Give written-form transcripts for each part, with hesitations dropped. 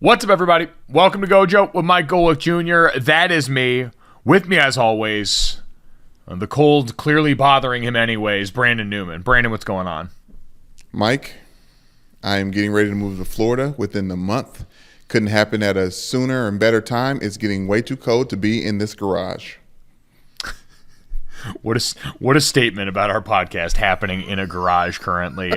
What's up, everybody? Welcome to GoJo with Mike Golick Jr. That is me. With me, as always, the cold clearly bothering him anyways, Brandon Newman. Brandon, what's going on? Mike, I am getting ready to move to Florida within the month. Couldn't happen at a sooner and better time. It's getting way too cold to be in this garage. What a statement about our podcast happening in a garage currently.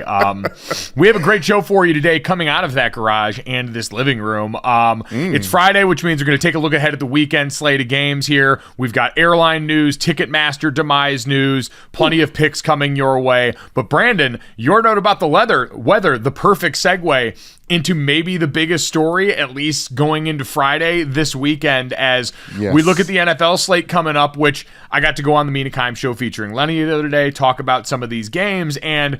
We have a great show for you today coming out of that garage and this living room. It's Friday, which means we're going to take a look ahead at the weekend slate of games here. We've got airline news, Ticketmaster demise news, plenty of picks coming your way. But Brandon, your note about the weather, the perfect segue into maybe the biggest story, at least going into Friday this weekend, as we look at the NFL slate coming up, which I got to go on the Mina Kimes show featuring Lenny the other day, talk about some of these games, and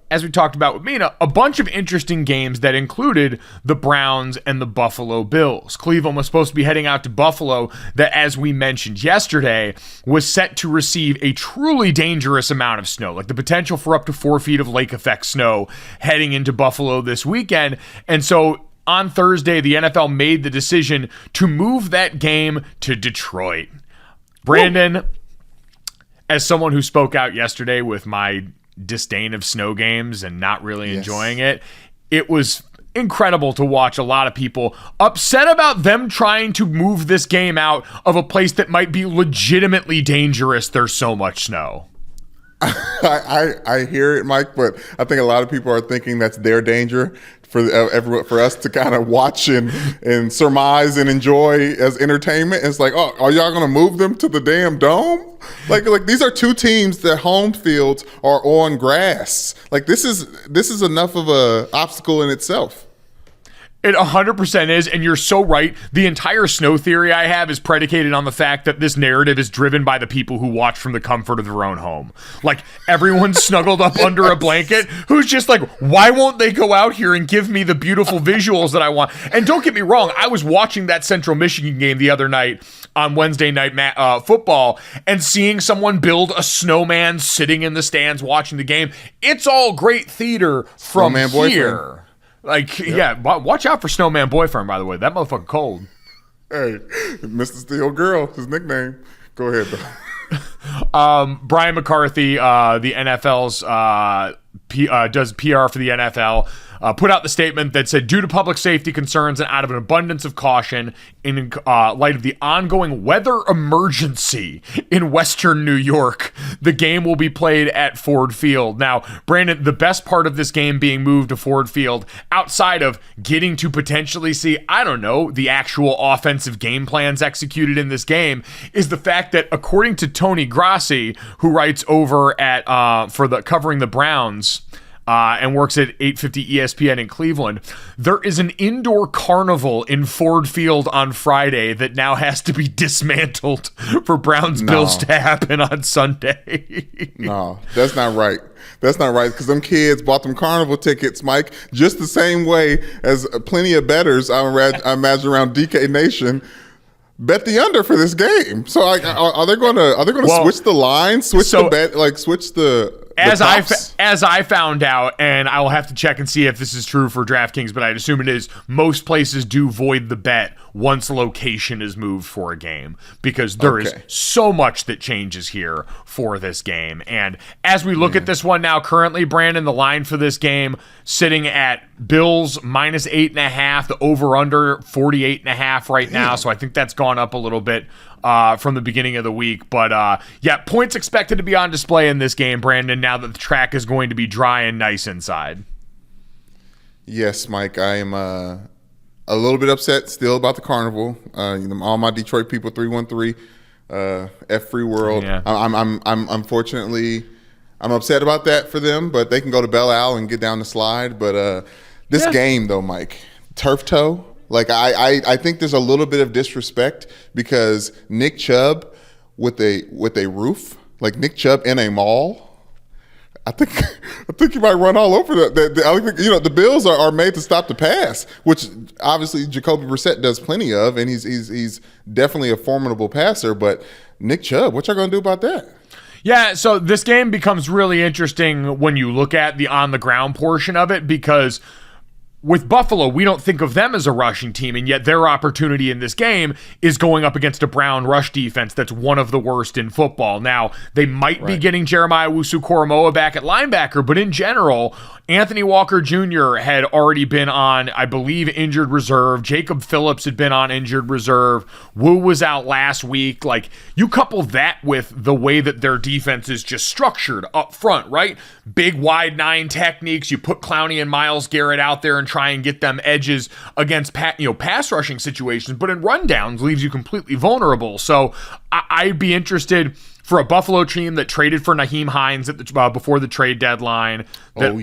as we talked about with Mina, a bunch of interesting games that included the Browns and the Buffalo Bills. Cleveland was supposed to be heading out to Buffalo, that, as we mentioned yesterday, was set to receive a truly dangerous amount of snow, like the potential for up to 4 feet of lake effect snow heading into Buffalo this weekend. And so on Thursday, the NFL made the decision to move that game to Detroit. Brandon, as someone who spoke out yesterday with my disdain of snow games and not really enjoying it, it was incredible to watch a lot of people upset about them trying to move this game out of a place that might be legitimately dangerous. There's so much snow. I hear it, Mike, but I think a lot of people are thinking that's their danger for us to kind of watch and surmise and enjoy as entertainment. It's like, oh, are y'all going to move them to the damn dome? Like these are two teams that home fields are on grass. Like this is enough of a obstacle in itself. It 100% is, and you're so right. The entire snow theory I have is predicated on the fact that this narrative is driven by the people who watch from the comfort of their own home. Like, everyone's snuggled up under a blanket, who's just like, why won't they go out here and give me the beautiful visuals that I want? And don't get me wrong, I was watching that Central Michigan game the other night on Wednesday night football, and seeing someone build a snowman sitting in the stands watching the game. It's all great theater from Snowman here. Boyfriend. Like, yeah, watch out for Snowman Boyfriend, by the way. That motherfucker cold. Hey, Mr. Steel Girl, his nickname. Go ahead, though. Brian McCarthy, the NFL's does PR for the NFL, put out the statement that said, due to public safety concerns and out of an abundance of caution in light of the ongoing weather emergency in Western New York, the game will be played at Ford Field. Now, Brandon, the best part of this game being moved to Ford Field, outside of getting to potentially see, I don't know, the actual offensive game plans executed in this game, is the fact that according to Tony Grassi, who writes over at covering the Browns, and works at 850 ESPN in Cleveland, there is an indoor carnival in Ford Field on Friday that now has to be dismantled for Browns Bills to happen on Sunday. No, that's not right. That's not right, because them kids bought them carnival tickets, Mike, just the same way as plenty of bettors, I imagine, around DK Nation bet the under for this game. So are they going to switch the line, switch the bet, like switch the as I found out, and I will have to check and see if this is true for DraftKings, but I'd assume it is. Most places do void the bet once location is moved for a game, because there is so much that changes here for this game. And as we look at this one now, currently, Brandon, the line for this game sitting at Bills minus 8.5, the over/under 48.5 right now. So I think that's gone up a little bit from the beginning of the week. But yeah, points expected to be on display in this game, Brandon, now that the track is going to be dry and nice inside. Yes, Mike, I am a little bit upset still about the carnival. All my Detroit people, 313, F Free World. Yeah. I'm unfortunately, I'm upset about that for them, but they can go to Belle Isle and get down the slide. But this game, though, Mike, turf toe. Like, I think there's a little bit of disrespect, because Nick Chubb with a roof, like Nick Chubb in a mall, I think he might run all over that. I think, the Bills are made to stop the pass, which obviously Jacoby Brissett does plenty of, and he's definitely a formidable passer. But Nick Chubb, what y'all gonna do about that? Yeah, so this game becomes really interesting when you look at the on the ground portion of it, because with Buffalo, we don't think of them as a rushing team, and yet their opportunity in this game is going up against a Brown rush defense that's one of the worst in football. Now, they might be getting Jeremiah Owusu-Koramoah back at linebacker, but in general, Anthony Walker Jr. had already been on, I believe, injured reserve. Jacob Phillips had been on injured reserve. Wu was out last week. Like, you couple that with the way that their defense is just structured up front, right? Big wide 9 techniques. You put Clowney and Myles Garrett out there and try and get them edges against pass rushing situations, but in rundowns leaves you completely vulnerable. So I'd be interested for a Buffalo team that traded for Nyheim Hines at before the trade deadline. That,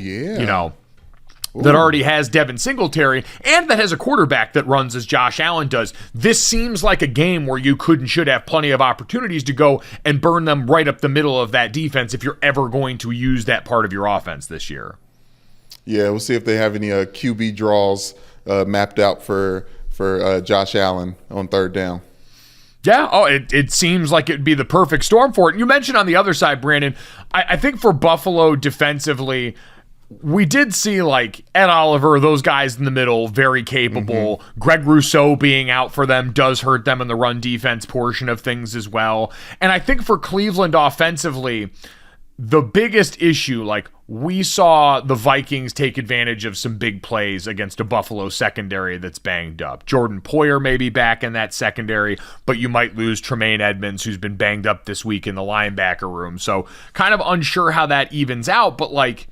that already has Devin Singletary and that has a quarterback that runs as Josh Allen does. This seems like a game where you could and should have plenty of opportunities to go and burn them right up the middle of that defense if you're ever going to use that part of your offense this year. Yeah, we'll see if they have any QB draws mapped out for Josh Allen on third down. Yeah, it seems like it would be the perfect storm for it. And you mentioned on the other side, Brandon, I think for Buffalo defensively, we did see like Ed Oliver, those guys in the middle, very capable. Greg Rousseau being out for them does hurt them in the run defense portion of things as well. And I think for Cleveland offensively, the biggest issue, like we saw the Vikings take advantage of some big plays against a Buffalo secondary that's banged up. Jordan Poyer may be back in that secondary, but you might lose Tremaine Edmonds, who's been banged up this week in the linebacker room. So kind of unsure how that evens out, but like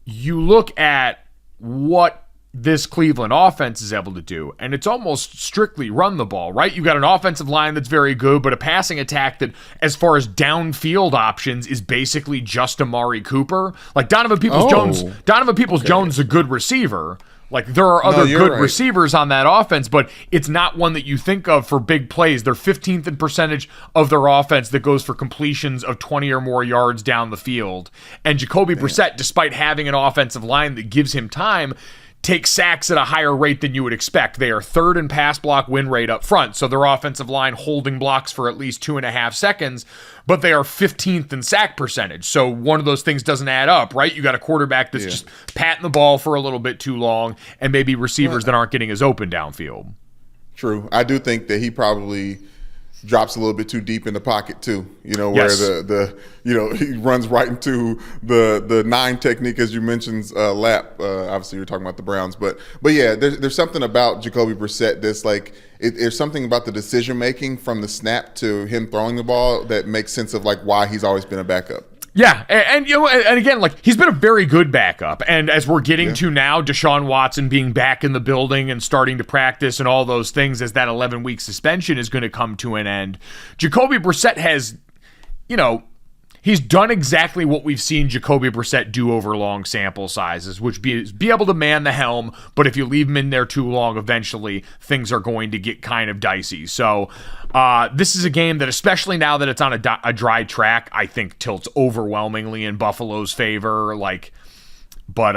you look at what this Cleveland offense is able to do, and it's almost strictly run the ball, right? You've got an offensive line that's very good, but a passing attack that, as far as downfield options, is basically just Amari Cooper. Like Donovan Peoples-Jones is a good receiver. Like there are other good receivers on that offense, but it's not one that you think of for big plays. They're 15th in percentage of their offense that goes for completions of 20 or more yards down the field. And Jacoby Brissett, despite having an offensive line that gives him time, take sacks at a higher rate than you would expect. They are third in pass block win rate up front, so their offensive line holding blocks for at least 2.5 seconds, but they are 15th in sack percentage. So one of those things doesn't add up, right? You got a quarterback that's just patting the ball for a little bit too long, and maybe receivers that aren't getting as open downfield. True. I do think that he probably drops a little bit too deep in the pocket too, where he runs right into the 9 technique, as you mentioned, lap. Obviously you're talking about the Browns, but yeah, there's something about Jacoby Brissett that's like, there's something about the decision making from the snap to him throwing the ball that makes sense of like why he's always been a backup. Yeah, and again, like he's been a very good backup, and as we're getting to now, Deshaun Watson being back in the building and starting to practice and all those things as that 11-week suspension is going to come to an end, Jacoby Brissett has, he's done exactly what we've seen Jacoby Brissett do over long sample sizes, which be able to man the helm, but if you leave him in there too long, eventually things are going to get kind of dicey. So this is a game that, especially now that it's on a dry track, I think tilts overwhelmingly in Buffalo's favor. But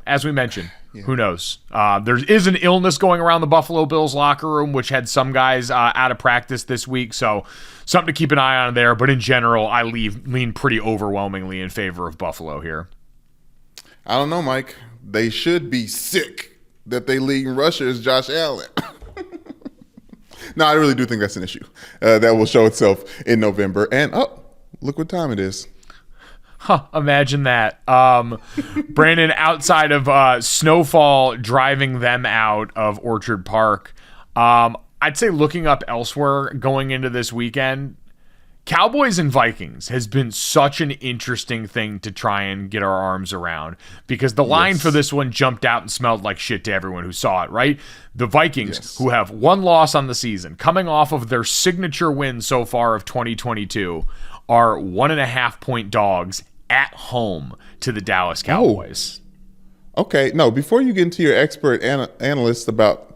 as we mentioned, who knows? There is an illness going around the Buffalo Bills locker room, which had some guys out of practice this week. So something to keep an eye on there. But in general, I lean pretty overwhelmingly in favor of Buffalo here. I don't know, Mike. They should be sick that they leading rusher is Josh Allen. No, I really do think that's an issue that will show itself in November. And, look what time it is. Imagine that. Brandon, outside of snowfall driving them out of Orchard Park, I'd say looking up elsewhere going into this weekend, Cowboys and Vikings has been such an interesting thing to try and get our arms around because the line for this one jumped out and smelled like shit to everyone who saw it, right? The Vikings, who have one loss on the season, coming off of their signature win so far of 2022, are 1.5-point dogs at home to the Dallas Cowboys. Okay. No, before you get into your expert analyst about,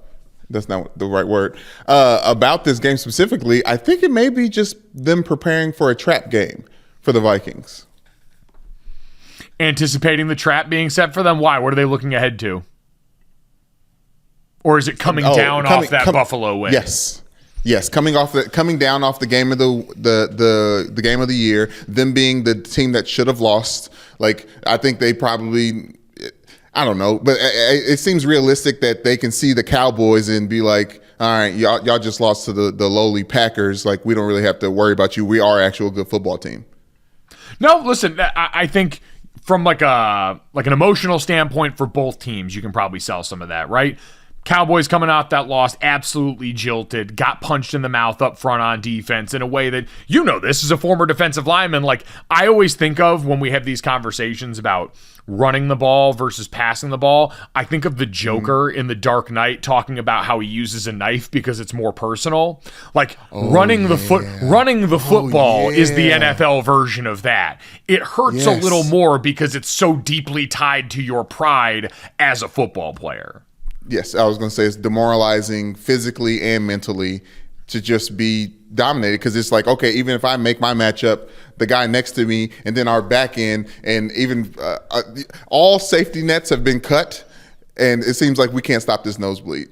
that's not the right word, about this game specifically, I think it may be just them preparing for a trap game for the Vikings. Anticipating the trap being set for them? Why? What are they looking ahead to? Or is it coming down off that Buffalo win? Yes, coming down off the game of the game of the year, them being the team that should have lost. Like I think they probably, I don't know, but it seems realistic that they can see the Cowboys and be like, all right, y'all just lost to the lowly Packers. Like, we don't really have to worry about you. We are actually a good football team. No, listen, I think from like an emotional standpoint for both teams, you can probably sell some of that, right? Cowboys coming off that loss, absolutely jilted, got punched in the mouth up front on defense in a way that, this is a former defensive lineman. Like, I always think of when we have these conversations about running the ball versus passing the ball, I think of the Joker in The Dark Knight talking about how he uses a knife because it's more personal. Like, running the football is the NFL version of that. It hurts a little more because it's so deeply tied to your pride as a football player. Yes, I was going to say it's demoralizing physically and mentally to just be dominated, because it's like, okay, even if I make my matchup, the guy next to me, and then our back end, and even all safety nets have been cut, and it seems like we can't stop this nosebleed.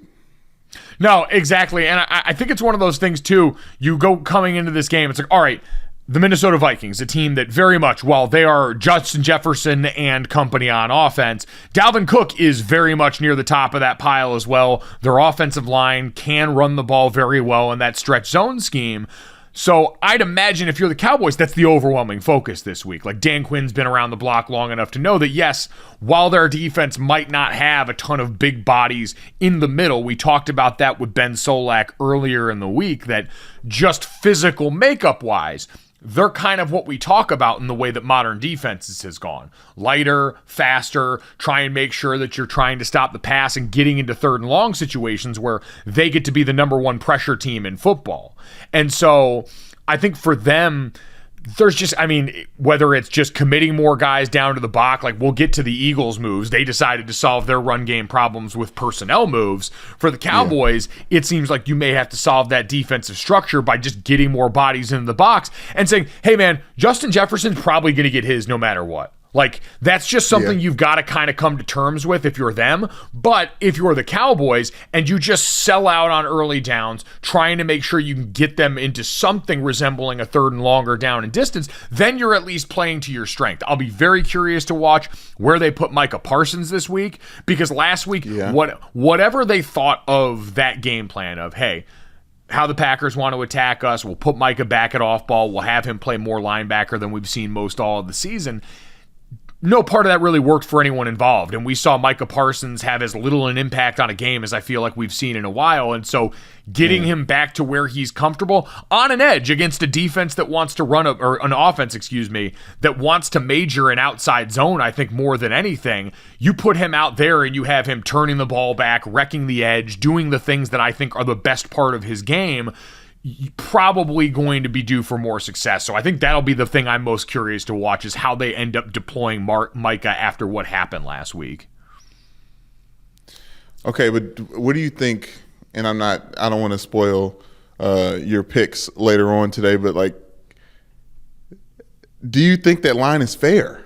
No, exactly. And I think it's one of those things, too. You go coming into this game, it's like, all right, the Minnesota Vikings, a team that very much, while they are Justin Jefferson and company on offense, Dalvin Cook is very much near the top of that pile as well. Their offensive line can run the ball very well in that stretch zone scheme. So I'd imagine if you're the Cowboys, that's the overwhelming focus this week. Like, Dan Quinn's been around the block long enough to know that, yes, while their defense might not have a ton of big bodies in the middle, we talked about that with Ben Solak earlier in the week, that just physical makeup-wise, they're kind of what we talk about in the way that modern defenses has gone. Lighter, faster, try and make sure that you're trying to stop the pass and getting into third and long situations where they get to be the number one pressure team in football. And so I think for them, there's just, whether it's just committing more guys down to the box, like we'll get to the Eagles moves. They decided to solve their run game problems with personnel moves. For the Cowboys, it seems like you may have to solve that defensive structure by just getting more bodies into the box and saying, hey man, Justin Jefferson's probably going to get his no matter what. Like, that's just something you've got to kind of come to terms with if you're them. But if you're the Cowboys and you just sell out on early downs, trying to make sure you can get them into something resembling a third and longer down and distance, then you're at least playing to your strength. I'll be very curious to watch where they put Micah Parsons this week, because last week, whatever they thought of that game plan of, hey, how the Packers want to attack us, we'll put Micah back at off ball, we'll have him play more linebacker than we've seen most all of the season. No part of that really worked for anyone involved. And we saw Micah Parsons have as little an impact on a game as I feel like we've seen in a while. And so getting him back to where he's comfortable on an edge against a defense that wants to run an offense, that wants to major in outside zone, I think more than anything, you put him out there and you have him turning the ball back, wrecking the edge, doing the things that I think are the best part of his game, probably going to be due for more success. So I think that'll be the thing I'm most curious to watch, is how they end up deploying Micah after what happened last week. Okay, but what do you think, and I don't want to spoil your picks later on today, but like, do you think that line is fair?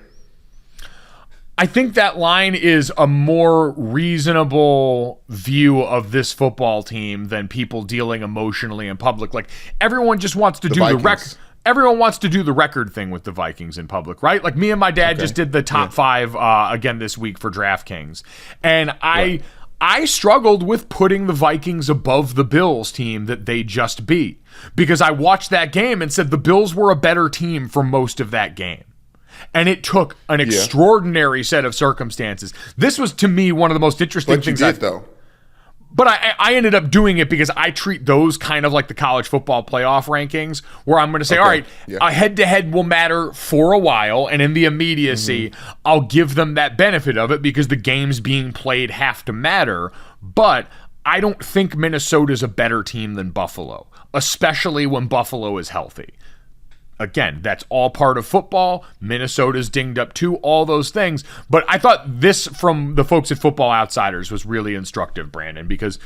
I think that line is a more reasonable view of this football team than people dealing emotionally in public. Like, everyone just wants to do the record. Everyone wants to do the record thing with the Vikings in public, right? Like, me and my dad just did the top five again this week for DraftKings. And I struggled with putting the Vikings above the Bills team that they just beat, because I watched that game and said the Bills were a better team for most of that game. And it took an extraordinary set of circumstances. This was, to me, one of the most interesting things. But I ended up doing it because I treat those kind of like the college football playoff rankings, where I'm going to say, all right, a head-to-head will matter for a while, and in the immediacy, I'll give them that benefit of it because the games being played have to matter. But I don't think Minnesota's a better team than Buffalo, especially when Buffalo is healthy. Again, that's all part of football. Minnesota's dinged up too, all those things. But I thought this from the folks at Football Outsiders was really instructive, Brandon, because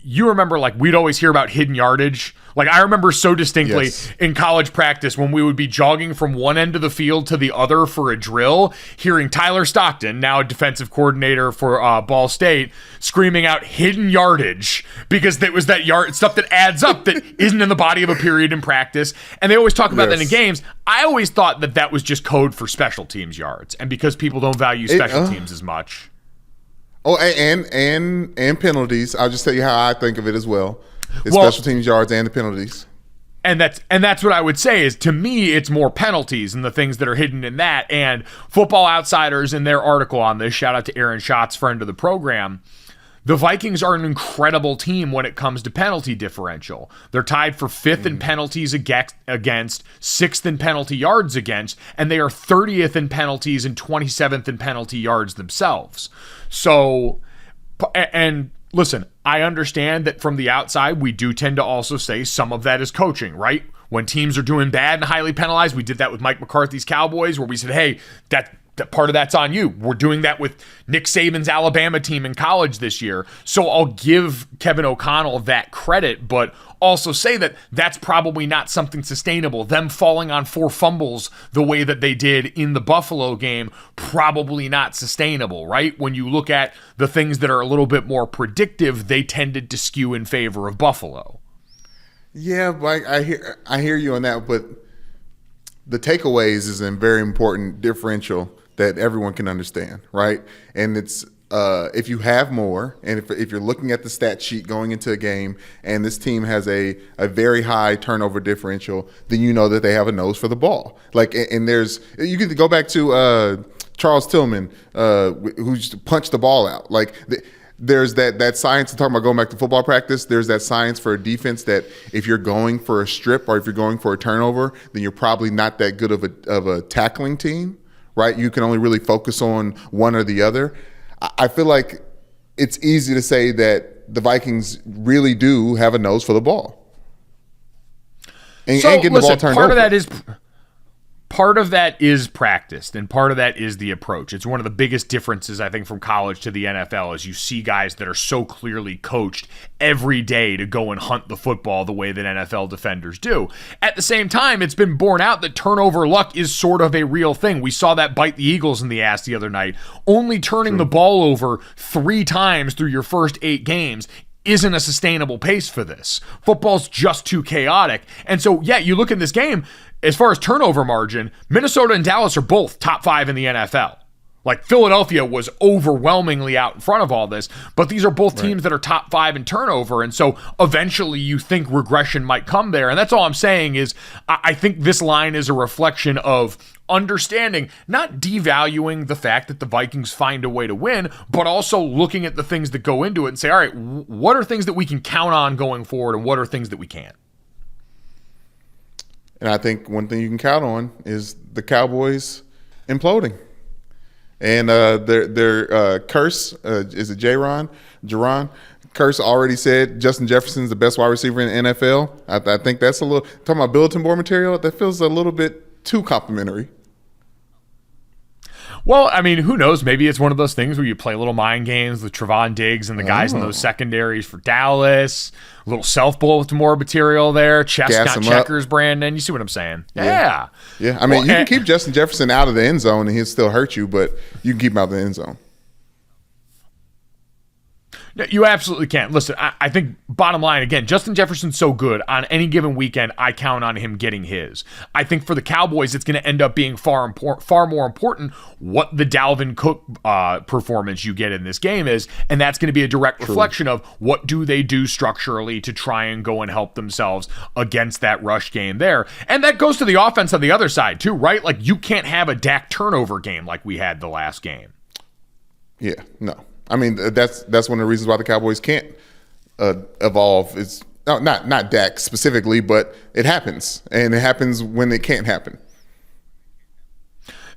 you remember, like, we'd always hear about hidden yardage. Like, I remember so distinctly in college practice when we would be jogging from one end of the field to the other for a drill, hearing Tyler Stockton, now a defensive coordinator for Ball State, screaming out hidden yardage, because it was that stuff that adds up that isn't in the body of a period in practice. And they always talk about that in games. I always thought that was just code for special teams yards, and because people don't value special teams as much. Oh, and penalties. I'll just tell you how I think of it as well. It's special teams yards and the penalties. And that's what I would say is, to me, it's more penalties and the things that are hidden in that. And Football Outsiders, in their article on this, shout out to Aaron Schatz, friend of the program, the Vikings are an incredible team when it comes to penalty differential. They're tied for 5th in penalties against, 6th in penalty yards against, and they are 30th in penalties and 27th in penalty yards themselves. So, and listen, I understand that from the outside, we do tend to also say some of that is coaching, right? When teams are doing bad and highly penalized, we did that with Mike McCarthy's Cowboys, where we said, hey, that part of that's on you. We're doing that with Nick Saban's Alabama team in college this year. So I'll give Kevin O'Connell that credit, but also say that that's probably not something sustainable. Them falling on 4 fumbles the way that they did in the Buffalo game, probably not sustainable, right? When you look at the things that are a little bit more predictive, they tended to skew in favor of Buffalo. Yeah, but I hear you on that, but the takeaways is a very important differential that everyone can understand, right? And it's if you have more, and if you're looking at the stat sheet going into a game, and this team has a very high turnover differential, then you know that they have a nose for the ball. Like, and you can go back to Charles Tillman, who just punched the ball out. Like, there's that science, talking about going back to football practice, there's that science for a defense that if you're going for a strip or if you're going for a turnover, then you're probably not that good of a tackling team, right? You can only really focus on one or the other. I feel like it's easy to say that the Vikings really do have a nose for the ball. And getting the ball turned over. Part of that is practiced, and part of that is the approach. It's one of the biggest differences, I think, from college to the NFL, is you see guys that are so clearly coached every day to go and hunt the football the way that NFL defenders do. At the same time, it's been borne out that turnover luck is sort of a real thing. We saw that bite the Eagles in the ass the other night. Only turning the ball over 3 times through your first 8 games isn't a sustainable pace for this. Football's just too chaotic. And so, yeah, you look at this game, as far as turnover margin, Minnesota and Dallas are both top 5 in the NFL. Like, Philadelphia was overwhelmingly out in front of all this, but these are both teams that are top 5 in turnover, and so eventually you think regression might come there. And that's all I'm saying is I think this line is a reflection of understanding, not devaluing the fact that the Vikings find a way to win, but also looking at the things that go into it and say, all right, what are things that we can count on going forward, and what are things that we can't? And I think one thing you can count on is the Cowboys imploding. And their curse, is it Jaron? Curse already said Justin Jefferson's the best wide receiver in the NFL. I think that's a little, talking about bulletin board material, that feels a little bit too complimentary. Well, I mean, who knows? Maybe it's one of those things where you play little mind games with Trevon Diggs and the guys in those secondaries for Dallas. A little self-bulletin board material there. Chestnut checkers, Brandon. You see what I'm saying? Yeah. I mean, you can keep Justin Jefferson out of the end zone and he'll still hurt you, but you can keep him out of the end zone. You absolutely can. Listen, I think bottom line, again, Justin Jefferson's so good. On any given weekend, I count on him getting his. I think for the Cowboys, it's going to end up being far more important what the Dalvin Cook performance you get in this game is, and that's going to be a direct reflection of what do they do structurally to try and go and help themselves against that rush game there. And that goes to the offense on the other side too, right? Like, you can't have a Dak turnover game like we had the last game. Yeah, no. I mean, that's one of the reasons why the Cowboys can't evolve. It's not Dak specifically, but it happens, and it happens when it can't happen.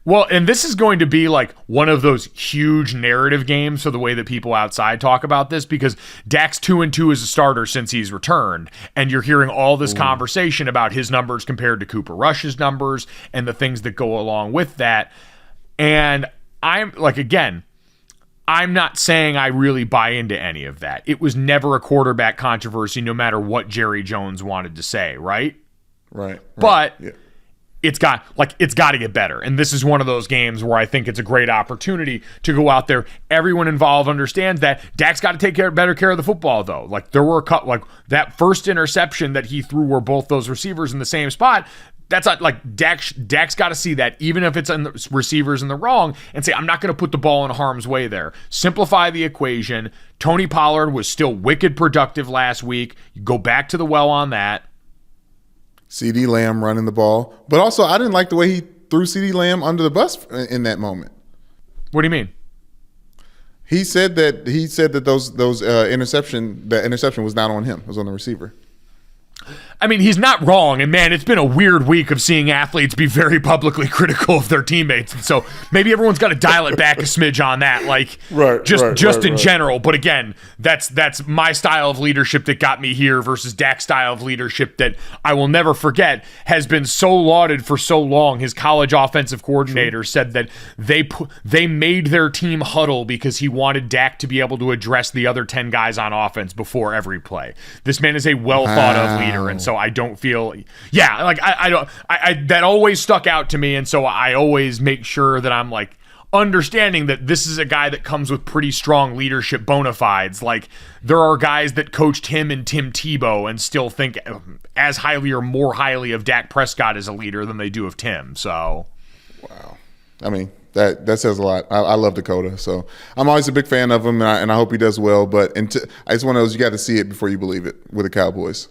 Well, and this is going to be like one of those huge narrative games for the way that people outside talk about this, because Dak's 2-2 as a starter since he's returned, and you're hearing all this conversation about his numbers compared to Cooper Rush's numbers and the things that go along with that. And I'm like, again, I'm not saying I really buy into any of that. It was never a quarterback controversy, no matter what Jerry Jones wanted to say, right? Right. But it's got to get better. And this is one of those games where I think it's a great opportunity to go out there. Everyone involved understands that Dak's got to take better care of the football, though. Like, there were that first interception that he threw where both those receivers in the same spot. That's not like Dak's got to see that, even if it's on the receivers in the wrong, and say, I'm not going to put the ball in harm's way there. Simplify the equation. Tony Pollard was still wicked productive last week. You go back to the well on that. CeeDee Lamb running the ball. But also, I didn't like the way he threw CeeDee Lamb under the bus in that moment. What do you mean? He said that that interception was not on him. It was on the receiver. I mean, he's not wrong, and man, it's been a weird week of seeing athletes be very publicly critical of their teammates, and so maybe everyone's got to dial it back a smidge on that, like just in general. But again, that's my style of leadership that got me here versus Dak's style of leadership that I will never forget has been so lauded for so long. His college offensive coordinator said that they made their team huddle because he wanted Dak to be able to address the other 10 guys on offense before every play. This man is a well thought of leader, and so I don't feel, like I that always stuck out to me, and so I always make sure that I'm like understanding that this is a guy that comes with pretty strong leadership bona fides. Like there are guys that coached him and Tim Tebow and still think as highly or more highly of Dak Prescott as a leader than they do of Tim. So, wow, I mean that says a lot. I love Dakota, so I'm always a big fan of him, and I hope he does well. But it's one of those, you got to see it before you believe it with the Cowboys.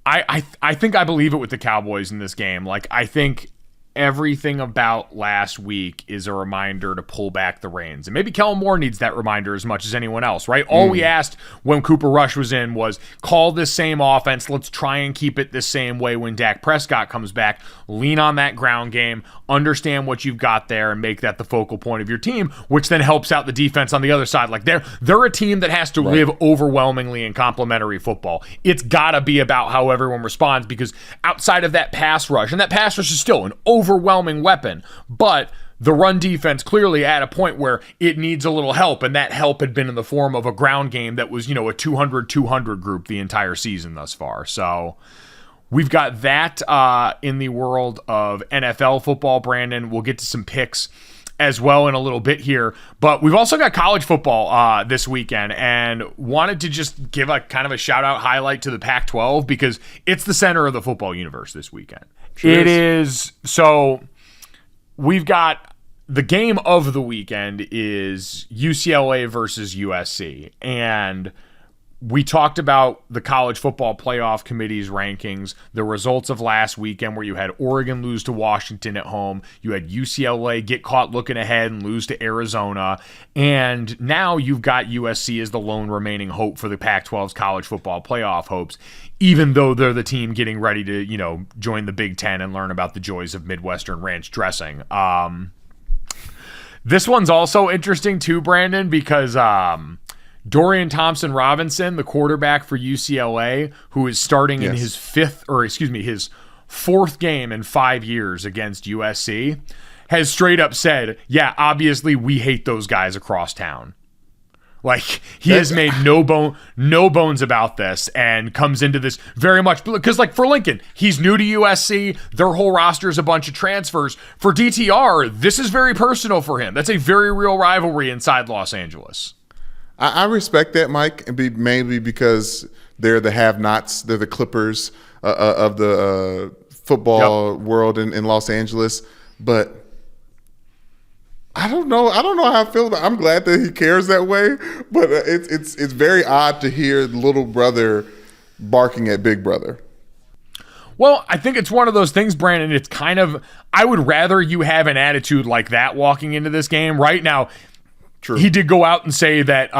I think I believe it with the Cowboys in this game. Like, I think everything about last week is a reminder to pull back the reins. And maybe Kellen Moore needs that reminder as much as anyone else, right? All we asked when Cooper Rush was in was call this same offense. Let's try and keep it the same way when Dak Prescott comes back. Lean on that ground game, understand what you've got there, and make that the focal point of your team, which then helps out the defense on the other side. Like they're a team that has to live overwhelmingly in complementary football. It's got to be about how everyone responds, because outside of that pass rush, and that pass rush is still an overwhelming weapon, but the run defense clearly at a point where it needs a little help, and that help had been in the form of a ground game that was, a 200-200 group the entire season thus far. So we've got that in the world of NFL football, Brandon. We'll get to some picks as well in a little bit here, but we've also got college football this weekend, and wanted to just give a kind of a shout out highlight to the Pac-12 because it's the center of the football universe this weekend. It is. So we've got the game of the weekend is UCLA versus USC, and we talked about the College Football Playoff Committee's rankings, the results of last weekend where you had Oregon lose to Washington at home, you had UCLA get caught looking ahead and lose to Arizona, and now you've got USC as the lone remaining hope for the Pac-12's College Football Playoff hopes, even though they're the team getting ready to, join the Big Ten and learn about the joys of Midwestern ranch dressing. This one's also interesting too, Brandon, because Dorian Thompson-Robinson, the quarterback for UCLA, who is starting in his his fourth game in 5 years against USC, has straight up said, yeah, obviously we hate those guys across town. Like, he has made no bones about this, and comes into this very much because, like, for Lincoln, he's new to USC. Their whole roster is a bunch of transfers. For DTR, this is very personal for him. That's a very real rivalry inside Los Angeles. I respect that, Mike, and maybe because they're the have-nots, they're the Clippers of the football world in Los Angeles. But I don't know how I feel about it. I'm glad that he cares that way, but it's very odd to hear little brother barking at big brother. Well, I think it's one of those things, Brandon. It's kind of, I would rather you have an attitude like that walking into this game right now. True. He did go out and say that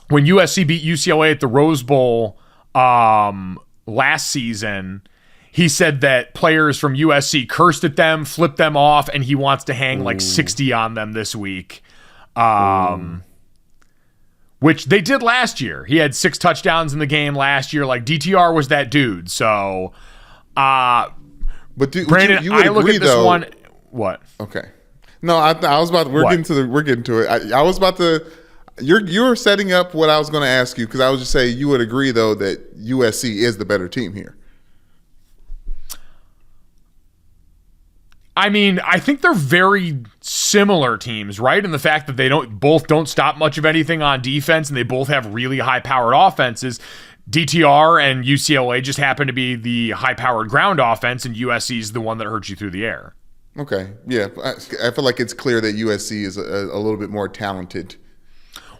when USC beat UCLA at the Rose Bowl last season, he said that players from USC cursed at them, flipped them off, and he wants to hang like 60 on them this week, which they did last year. He had 6 touchdowns in the game last year. Like, DTR was that dude. So, Brandon, I look at this one. What? Okay. No, I was about. We're getting to it. I was about to. You're setting up what I was going to ask you, because I was just saying you would agree though that USC is the better team here. I mean, I think they're very similar teams, right? In the fact that they both don't stop much of anything on defense, and they both have really high-powered offenses. DTR and UCLA just happen to be the high-powered ground offense, and USC is the one that hurts you through the air. Okay, yeah. I feel like it's clear that USC is a little bit more talented.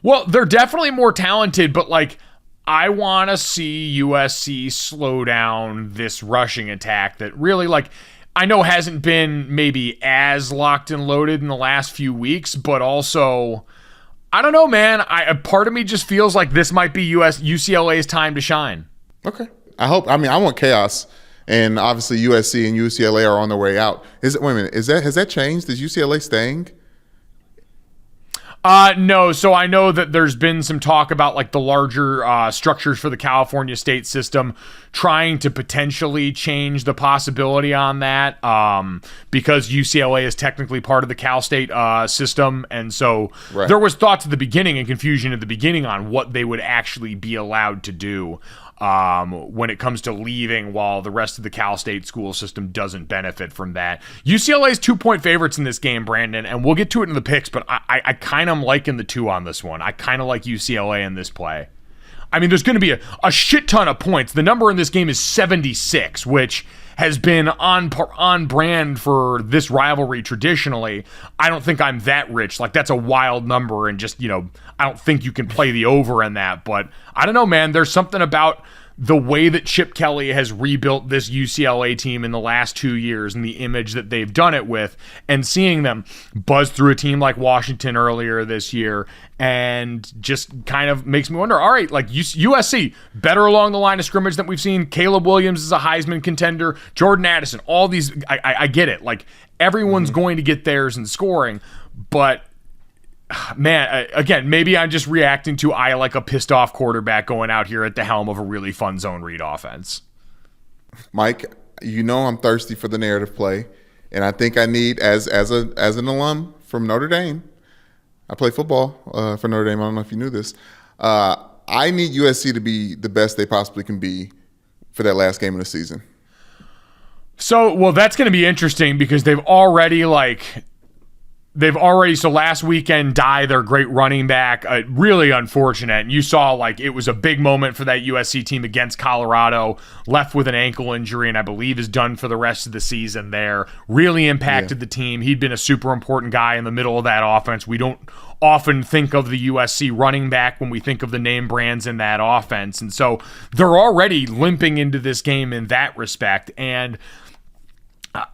Well, they're definitely more talented, but like I want to see USC slow down this rushing attack that really, like, I know hasn't been maybe as locked and loaded in the last few weeks, but also, I don't know, man. A part of me just feels like this might be UCLA's time to shine. Okay. I want chaos. And obviously USC and UCLA are on their way out. Wait a minute, has that changed? Is UCLA staying? No. So I know that there's been some talk about like the larger structures for the California state system trying to potentially change the possibility on that because UCLA is technically part of the Cal State system. And so There was thoughts at the beginning and confusion at the beginning on what they would actually be allowed to do when it comes to leaving while the rest of the Cal State school system doesn't benefit from that. UCLA's 2-point favorites in this game, Brandon, and we'll get to it in the picks, but I kind of am liking the 2 on this one. I kind of like UCLA in this play. I mean, there's going to be a shit ton of points. The number in this game is 76, which has been on brand for this rivalry traditionally. I don't think I'm that rich. Like, that's a wild number, and just, I don't think you can play the over in that. But I don't know, man. There's something about the way that Chip Kelly has rebuilt this UCLA team in the last 2 years and the image that they've done it with, and seeing them buzz through a team like Washington earlier this year, and just kind of makes me wonder, all right, like USC, better along the line of scrimmage than we've seen. Caleb Williams is a Heisman contender. Jordan Addison, all these, I get it. Like, everyone's going to get theirs in scoring, but man, again, maybe I'm just reacting to I like a pissed off quarterback going out here at the helm of a really fun zone read offense. Mike, I'm thirsty for the narrative play, and I think I need as an alum from Notre Dame. I play football for Notre Dame. I don't know if you knew this. I need USC to be the best they possibly can be for that last game of the season. So, well, that's going to be interesting because they've already so last weekend their great running back, really unfortunate. And you saw like it was a big moment for that USC team against Colorado, left with an ankle injury and I believe is done for the rest of the season there. Really impacted the team. He'd been a super important guy in the middle of that offense. We don't often think of the USC running back when we think of the name brands in that offense. And so they're already limping into this game in that respect. And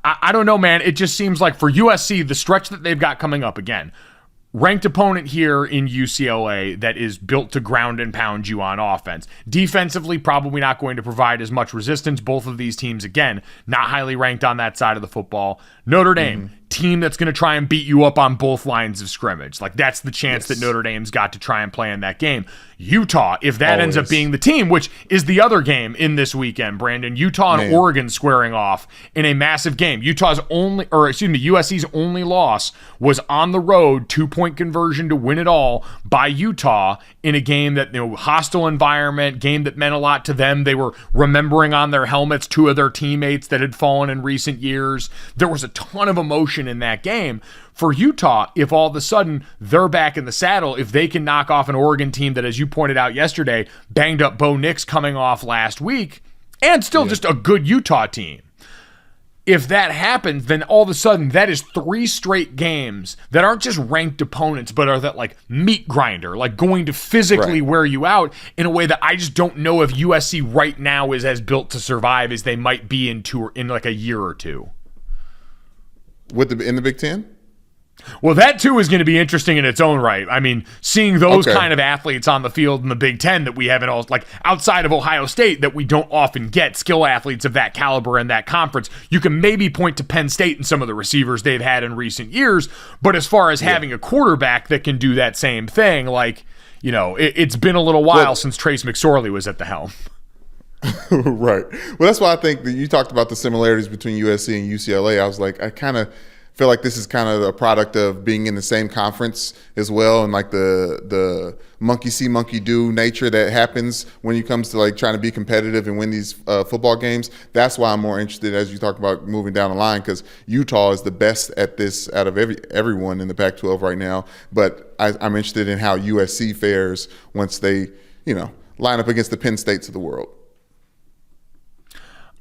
I don't know, man. It just seems like for USC, the stretch that they've got coming up, again, ranked opponent here in UCLA that is built to ground and pound you on offense. Defensively, probably not going to provide as much resistance. Both of these teams, again, not highly ranked on that side of the football. Notre Dame, team that's going to try and beat you up on both lines of scrimmage. Like, that's the chance that Notre Dame's got to try and play in that game. Utah, if that ends up being the team, which is the other game in this weekend, Brandon, Utah and Oregon squaring off in a massive game. USC's only loss was on the road, 2-point conversion to win it all by Utah in a game that, hostile environment, game that meant a lot to them. They were remembering on their helmets 2 of their teammates that had fallen in recent years. There was a ton of emotion in that game. For Utah, if all of a sudden they're back in the saddle, if they can knock off an Oregon team that, as you pointed out yesterday, banged up Bo Nix coming off last week, and still just a good Utah team. If that happens, then all of a sudden that is 3 straight games that aren't just ranked opponents, but are that like meat grinder, like going to physically wear you out in a way that I just don't know if USC right now is as built to survive as they might be in like a year or two. In the Big Ten? Well, that too is going to be interesting in its own right. I mean, seeing those kind of athletes on the field in the Big Ten that we haven't outside of Ohio State that we don't often get, skill athletes of that caliber in that conference. You can maybe point to Penn State and some of the receivers they've had in recent years, but as far as having a quarterback that can do that same thing, it's been a little while since Trace McSorley was at the helm. Right. Well, that's why I think that you talked about the similarities between USC and UCLA. I was like, I kind of feel like this is kind of a product of being in the same conference as well, and like the monkey see, monkey do nature that happens when it comes to like trying to be competitive and win these football games. That's why I'm more interested, as you talk about moving down the line, because Utah is the best at this out of everyone in the Pac-12 right now. But I'm interested in how USC fares once they, line up against the Penn States of the world?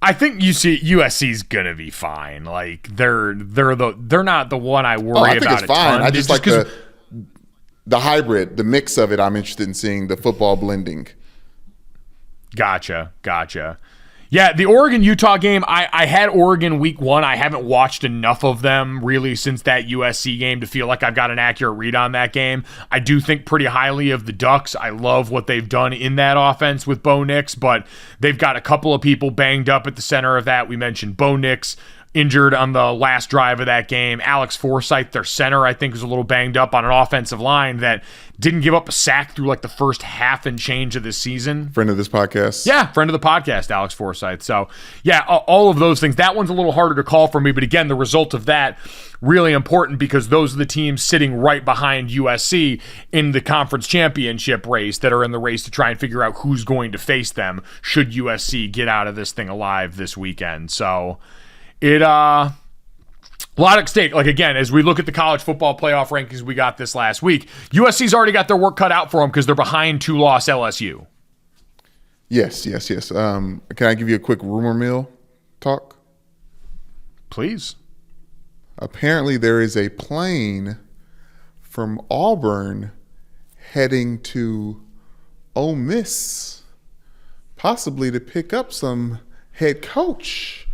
I think USC's gonna be fine. Like they're not the one I worry about. I think it's fine. I just like the hybrid, the mix of it. I'm interested in seeing the football blending. Gotcha. Yeah, the Oregon-Utah game, I had Oregon week 1. I haven't watched enough of them really since that USC game to feel like I've got an accurate read on that game. I do think pretty highly of the Ducks. I love what they've done in that offense with Bo Nix, but they've got a couple of people banged up at the center of that. We mentioned Bo Nix injured on the last drive of that game. Alex Forsythe, their center, I think was a little banged up on an offensive line that didn't give up a sack through like the first half and change of this season. Friend of this podcast. Yeah, friend of the podcast, Alex Forsythe. So, yeah, all of those things. That one's a little harder to call for me, but again, the result of that, really important because those are the teams sitting right behind USC in the conference championship race that are in the race to try and figure out who's going to face them should USC get out of this thing alive this weekend. So, a lot at stake. Like, again, as we look at the college football playoff rankings, we got this last week. USC's already got their work cut out for them because they're behind 2-loss LSU. Yes. Can I give you a quick rumor mill talk? Please. Apparently, there is a plane from Auburn heading to Ole Miss, possibly to pick up some head coach.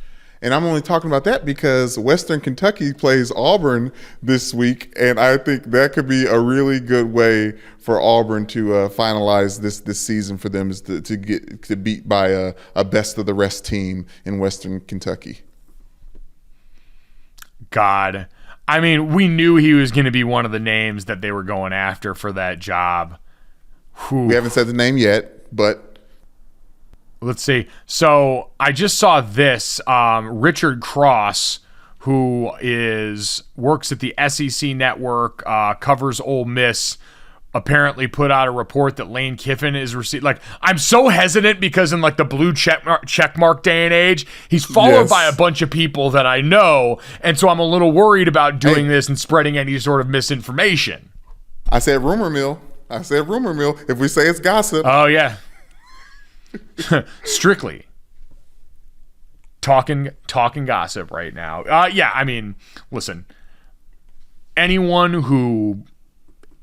And I'm only talking about that because Western Kentucky plays Auburn this week, and I think that could be a really good way for Auburn to finalize this season for them is to get beat by a best of the rest team in Western Kentucky. God, I mean, we knew he was going to be one of the names that they were going after for that job. Whew. We haven't said the name yet, but. Let's see. So I just saw this. Richard Cross, who works at the SEC Network, covers Ole Miss, apparently put out a report that Lane Kiffin is received. Like, I'm so hesitant because in like the blue checkmark day and age, he's followed by a bunch of people that I know, and so I'm a little worried about doing this and spreading any sort of misinformation. I said rumor mill. If we say it's gossip. Oh yeah. Strictly talking gossip right now. Yeah, I mean, listen, anyone who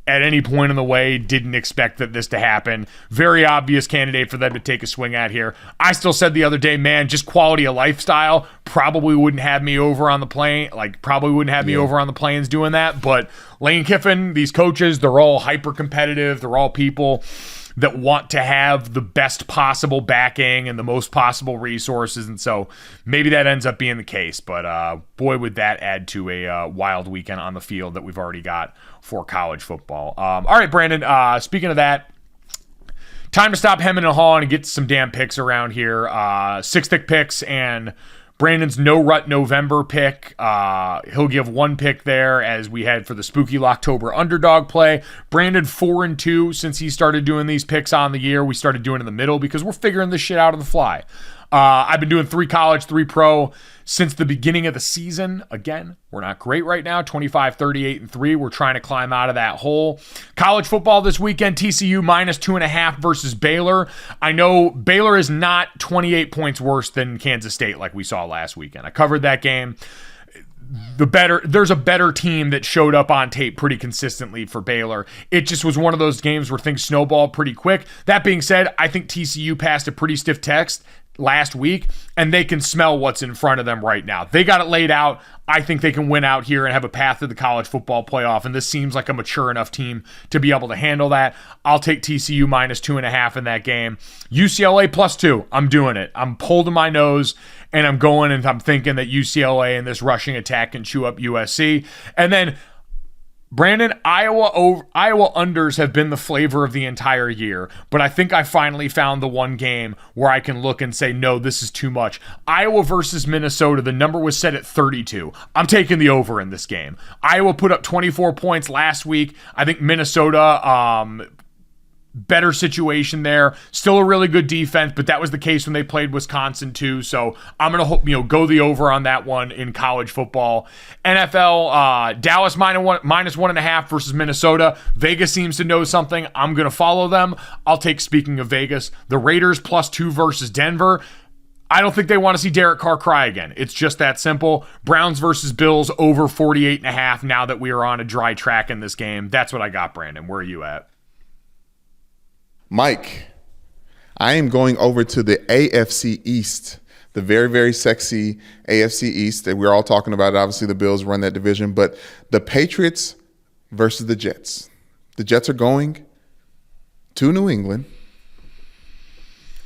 at any point in the way didn't expect this to happen, very obvious candidate for them to take a swing at here. I still said the other day, man, just quality of lifestyle probably wouldn't have me over on the plane, over on the plains doing that. But Lane Kiffin, these coaches, they're all hyper competitive. They're all people that want to have the best possible backing and the most possible resources. And so maybe that ends up being the case. But boy, would that add to a wild weekend on the field that we've already got for college football. All right, Brandon, speaking of that, time to stop hemming and hawing and get some damn picks around here. Six Thicc Piccs and Brandon's No Rut November pick. He'll give one pick there as we head for the spooky Locktober underdog play. Brandon 4-2 since he started doing these picks on the year. We started doing in the middle because we're figuring this shit out on the fly. I've been doing 3 college, 3 pro since the beginning of the season. Again, we're not great right now, 25, 38, and 3. We're trying to climb out of that hole. College football this weekend, TCU minus 2.5 versus Baylor. I know Baylor is not 28 points worse than Kansas State like we saw last weekend. I covered that game. There's a better team that showed up on tape pretty consistently for Baylor. It just was one of those games where things snowballed pretty quick. That being said, I think TCU passed a pretty stiff test last week, and they can smell what's in front of them right now. They got it laid out. I think they can win out here and have a path to the college football playoff, and this seems like a mature enough team to be able to handle that. I'll take TCU minus 2.5 in that game. UCLA +2. I'm doing it. I'm pulled my nose, and I'm going, and I'm thinking that UCLA and this rushing attack can chew up USC. And then Brandon, Iowa unders have been the flavor of the entire year, but I think I finally found the one game where I can look and say, no, this is too much. Iowa versus Minnesota, the number was set at 32. I'm taking the over in this game. Iowa put up 24 points last week. I think Minnesota better situation there. Still a really good defense, but that was the case when they played Wisconsin too. So I'm going to go the over on that one in college football. NFL, Dallas minus 1.5 versus Minnesota. Vegas seems to know something. I'm going to follow them. I'll take, speaking of Vegas, the Raiders +2 versus Denver. I don't think they want to see Derek Carr cry again. It's just that simple. Browns versus Bills over 48.5 now that we are on a dry track in this game. That's what I got, Brandon. Where are you at? Mike, I am going over to the AFC East, the very, very sexy AFC East that we're all talking about. Obviously, the Bills run that division, but the Patriots versus the Jets. The Jets are going to New England,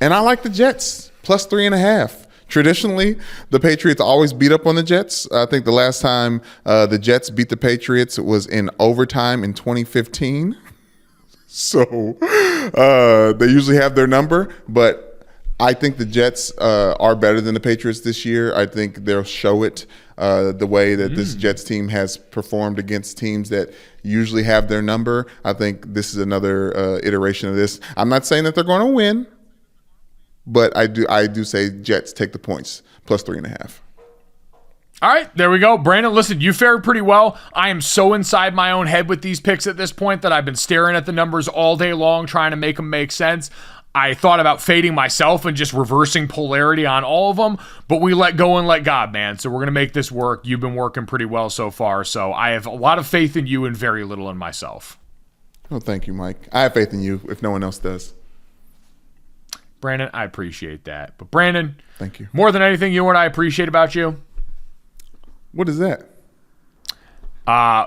and I like the Jets, +3.5. Traditionally, the Patriots always beat up on the Jets. I think the last time the Jets beat the Patriots was in overtime in 2015. So they usually have their number, but I think the Jets are better than the Patriots this year. I think they'll show it the way that this Jets team has performed against teams that usually have their number. I think this is another iteration of this. I'm not saying that they're going to win, but I do say Jets take the points, +3.5. All right, there we go. Brandon, listen, you fared pretty well. I am so inside my own head with these picks at this point that I've been staring at the numbers all day long trying to make them make sense. I thought about fading myself and just reversing polarity on all of them, but we let go and let God, man. So we're going to make this work. You've been working pretty well so far, so I have a lot of faith in you and very little in myself. Oh, thank you, Mike. I have faith in you if no one else does. Brandon, I appreciate that. But Brandon, thank you. More than anything, you know what I appreciate about you? What is that?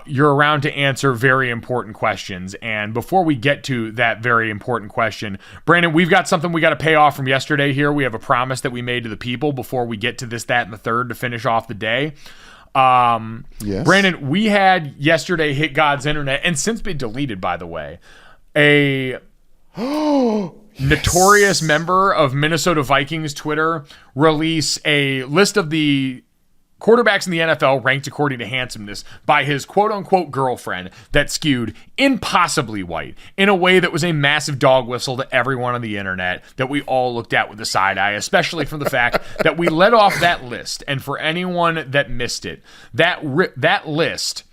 You're around to answer very important questions. And before we get to that very important question, Brandon, we've got something we got to pay off from yesterday here. We have a promise that we made to the people before we get to this, that, and the third to finish off the day. Yes. Brandon, we had yesterday hit God's internet, and since been deleted, by the way, a notorious member of Minnesota Vikings Twitter release a list of the quarterbacks in the NFL ranked according to handsomeness by his quote-unquote girlfriend that skewed impossibly white in a way that was a massive dog whistle to everyone on the internet that we all looked at with a side eye, especially from the fact that we led off that list. And for anyone that missed it, that list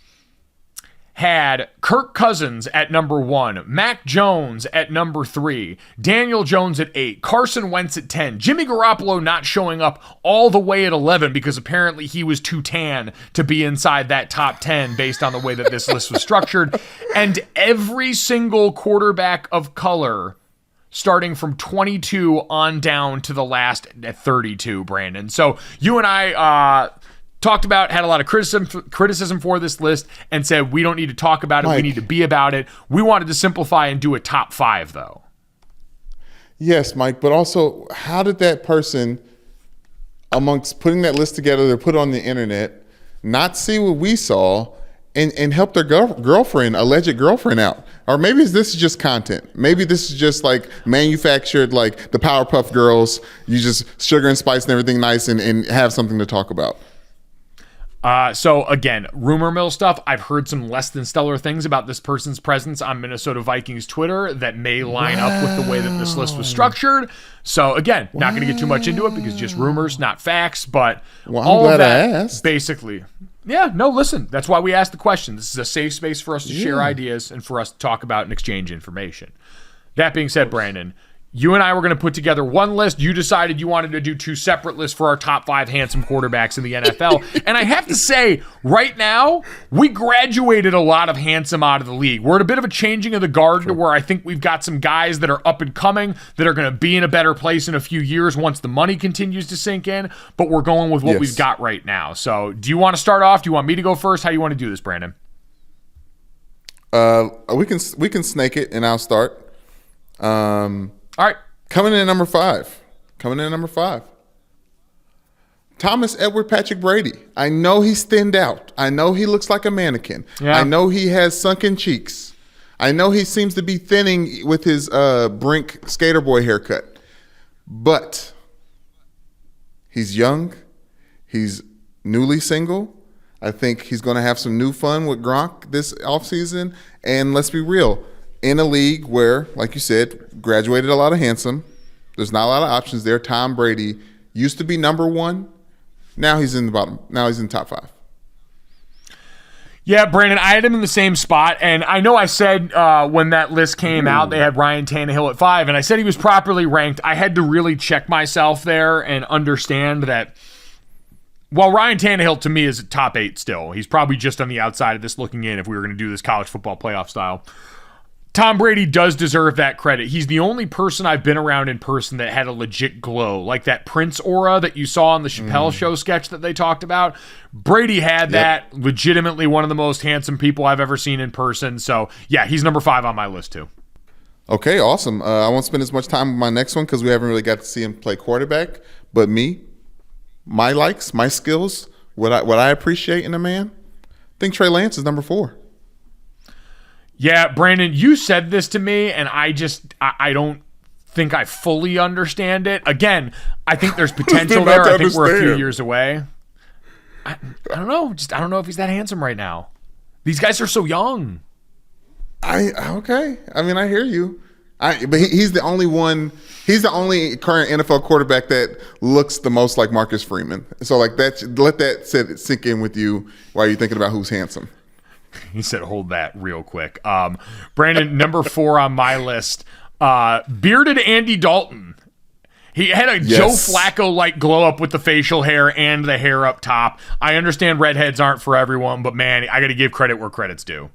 had Kirk Cousins at number 1, Mac Jones at number 3, Daniel Jones at 8, Carson Wentz at 10, Jimmy Garoppolo not showing up all the way at 11 because apparently he was too tan to be inside that top 10 based on the way that this list was structured, and every single quarterback of color starting from 22 on down to the last at 32, Brandon. So you and I talked about, had a lot of criticism for this list, and said we don't need to talk about it, Mike, we need to be about it. We wanted to simplify and do a top 5, though. Yes, Mike, but also, how did that person, amongst putting that list together, they put it on the internet, not see what we saw and help their alleged girlfriend out? Or maybe this is just content. Maybe this is just like manufactured, like the Powerpuff Girls. You just sugar and spice and everything nice and have something to talk about. So again, rumor mill stuff. I've heard some less than stellar things about this person's presence on Minnesota Vikings Twitter that may line up with the way that this list was structured. So again, not going to get too much into it because just rumors, not facts. But all glad of that, I asked. Basically, yeah. No, listen. That's why we asked the question. This is a safe space for us to share ideas and for us to talk about and exchange information. That being said, Brandon, you and I were going to put together one list. You decided you wanted to do 2 separate lists for our top 5 handsome quarterbacks in the NFL. And I have to say, right now, we graduated a lot of handsome out of the league. We're at a bit of a changing of the guard to where I think we've got some guys that are up and coming that are going to be in a better place in a few years once the money continues to sink in. But we're going with what we've got right now. So do you want to start off? Do you want me to go first? How do you want to do this, Brandon? We can snake it, and I'll start. All right. Coming in at number 5. Thomas Edward Patrick Brady. I know he's thinned out. I know he looks like a mannequin. Yeah. I know he has sunken cheeks. I know he seems to be thinning with his Brink skater boy haircut. But he's young. He's newly single. I think he's going to have some new fun with Gronk this offseason. And let's be real. in a league where, like you said, graduated a lot of handsome. There's not a lot of options there. Tom Brady used to be number one. Now he's in the bottom. Now he's in the top 5. Yeah, Brandon, I had him in the same spot, and I know I said when that list came out, they had Ryan Tannehill at 5, and I said he was properly ranked. I had to really check myself there and understand that while Ryan Tannehill, to me, is a top 8 still, he's probably just on the outside of this looking in if we were going to do this college football playoff style. Tom Brady does deserve that credit. He's the only person I've been around in person that had a legit glow, like that Prince aura that you saw on the Chappelle Show sketch that they talked about. Brady had that. Legitimately one of the most handsome people I've ever seen in person. So, yeah, he's number 5 on my list, too. Okay, awesome. I won't spend as much time on my next one because we haven't really got to see him play quarterback. But me, my likes, my skills, what I appreciate in a man, I think Trey Lance is number 4. Yeah, Brandon, you said this to me, and I don't think I fully understand it. Again, I think there's potential there. I think we're a few years away. I don't know. I don't know if he's that handsome right now. These guys are so young. Okay. I mean, I hear you. But he's the only one. He's the only current NFL quarterback that looks the most like Marcus Freeman. So, like that, let that sink in with you while you're thinking about who's handsome. He said, hold that real quick. Brandon, number 4 on my list, bearded Andy Dalton. He had a Joe Flacco-like glow up with the facial hair and the hair up top. I understand redheads aren't for everyone, but man, I got to give credit where credit's due.